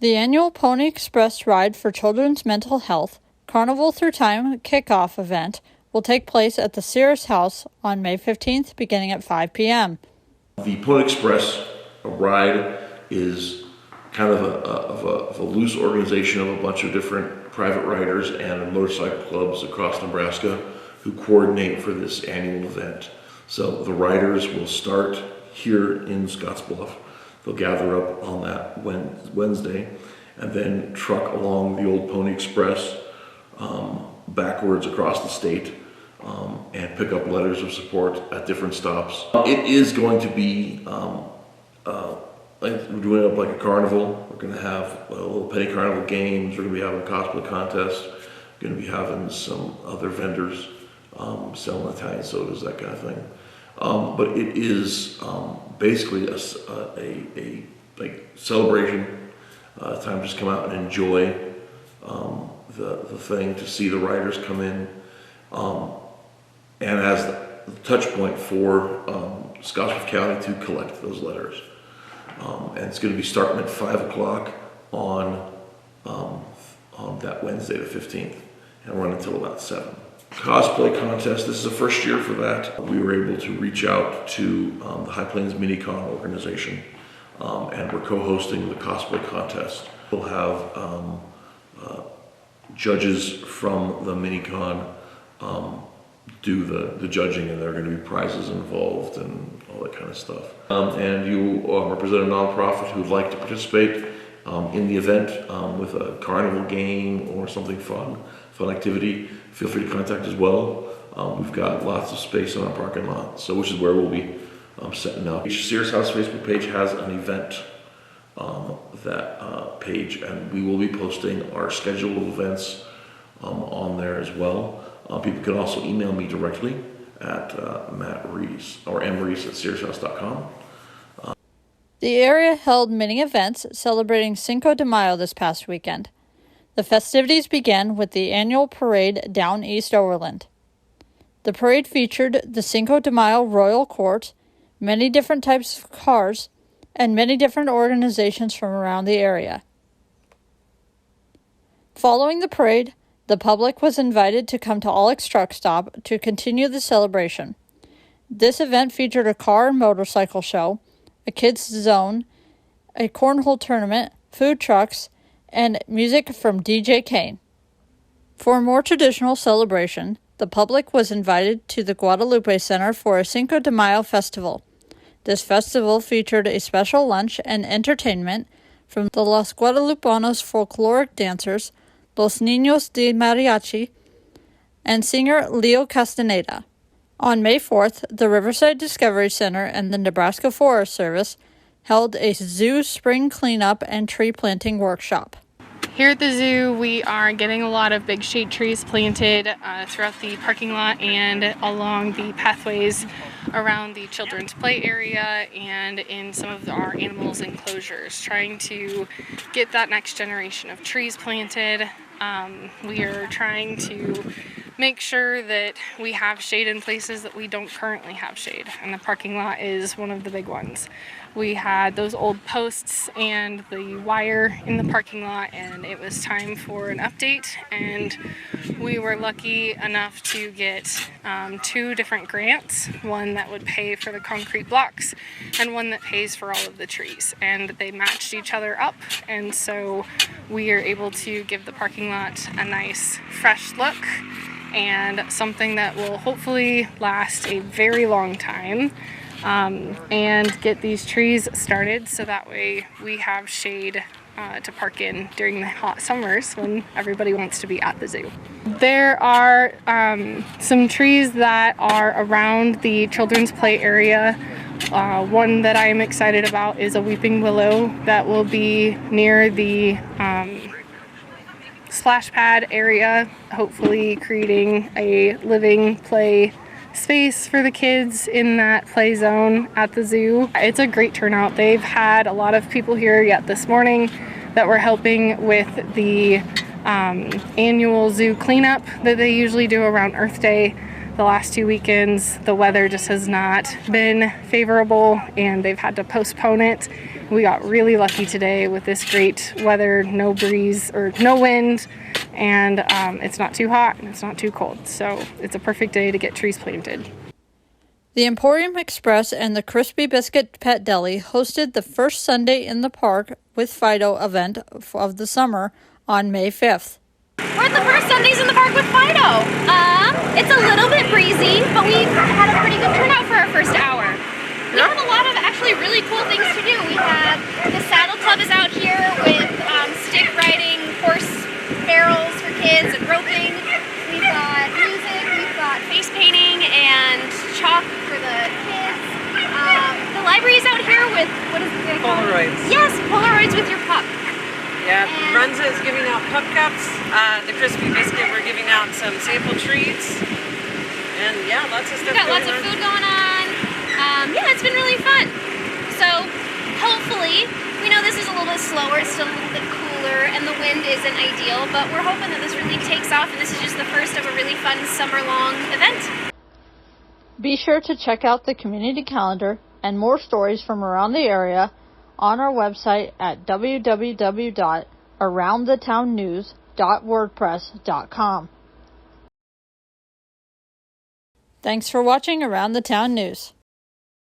The annual Pony Express Ride for Children's Mental Health Carnival Through Time kickoff event will take place at the Cirrus House on May 15th, beginning at 5 p.m. The Pony Express ride is kind of a loose organization of a bunch of different private riders and motorcycle clubs across Nebraska who coordinate for this annual event. So the riders will start here in Scottsbluff. They'll gather up on that Wednesday and then truck along the old Pony Express backwards across the state and pick up letters of support at different stops. It is going to be like we're doing it like a carnival. We're going to have a little penny carnival games. We're going to be having a cosplay contest. We're going to be having some other vendors selling Italian sodas, that kind of thing. But it is basically a like celebration, time to just come out and enjoy the thing, to see the riders come in, and as the touch point for Scottsbluff County to collect those letters. And it's going to be starting at 5 o'clock on that Wednesday the 15th and run until about 7. Cosplay contest, this is the first year for that. We were able to reach out to the High Plains Minicon organization, and we're co-hosting the cosplay contest. We'll have judges from the Minicon do the judging, and there are going to be prizes involved and all that kind of stuff. And you represent a nonprofit who would like to participate in the event with a carnival game or something fun activity, feel free to contact as well. We've got lots of space on our parking lot, so which is where we'll be setting up. Each Cirrus House Facebook page has an event page, and we will be posting our schedule of events on there as well. People can also email me directly at Matt Rees or mrees@cirrushouse.com. The area held many events celebrating Cinco de Mayo this past weekend. The festivities began with the annual parade down East Overland. The parade featured the Cinco de Mayo Royal Court, many different types of cars, and many different organizations from around the area. Following the parade, the public was invited to come to Alex Truck Stop to continue the celebration. This event featured a car and motorcycle show, a kids zone, a cornhole tournament, food trucks, and music from DJ Kane. For a more traditional celebration, the public was invited to the Guadalupe Center for a Cinco de Mayo festival. This festival featured a special lunch and entertainment from the Los Guadalupanos folkloric dancers, Los Niños de Mariachi, and singer Leo Castaneda. On May 4th, the Riverside Discovery Center and the Nebraska Forest Service held a zoo spring cleanup and tree planting workshop. Here at the zoo, we are getting a lot of big shade trees planted throughout the parking lot and along the pathways around the children's play area and in some of our animals' enclosures, trying to get that next generation of trees planted. We are trying to make sure that we have shade in places that we don't currently have shade, and the parking lot is one of the big ones. We had those old posts and the wire in the parking lot, and it was time for an update, and we were lucky enough to get 2 different grants, one that would pay for the concrete blocks and one that pays for all of the trees, and they matched each other up, and so we are able to give the parking lot a nice fresh look and something that will hopefully last a very long time, and get these trees started so that way we have shade to park in during the hot summers when everybody wants to be at the zoo. There are some trees that are around the children's play area. One that I am excited about is a weeping willow that will be near the splash pad area, hopefully creating a living play space for the kids in that play zone at the zoo. It's a great turnout. They've had a lot of people here yet this morning that were helping with the annual zoo cleanup that they usually do around Earth Day. the last 2 weekends, the weather just has not been favorable and they've had to postpone it. We got really lucky today with this great weather, no breeze or no wind, and it's not too hot and it's not too cold. So it's a perfect day to get trees planted. The Emporium Express and the Crispy Biscuit Pet Deli hosted the first Sunday in the Park with Fido event of the summer on May 5th. We're at the first Sundays in the Park with Fido. It's a little bit breezy, but we had a pretty good turnout for our first hour. We have a lot of actually really cool things to do. We have the Saddle Club is out here with stick riding, horse barrels for kids and roping. We've got music, we've got face painting and chalk for the kids. The library is out here with, what is it called? Polaroids. Yes, Polaroids with your pup. Yeah, Runza is giving out pup cups. The Crispy Biscuit, we're giving out some sample treats. And yeah, lots of stuff We've got lots of food going on. Yeah, it's been really fun. So hopefully, we know this is a little bit slower, it's still a little bit cooler, and the wind isn't ideal, but we're hoping that this really takes off and this is just the first of a really fun summer-long event. Be sure to check out the community calendar and more stories from around the area on our website at www.aroundthetownnews.wordpress.com. Thanks for watching Around the Town News.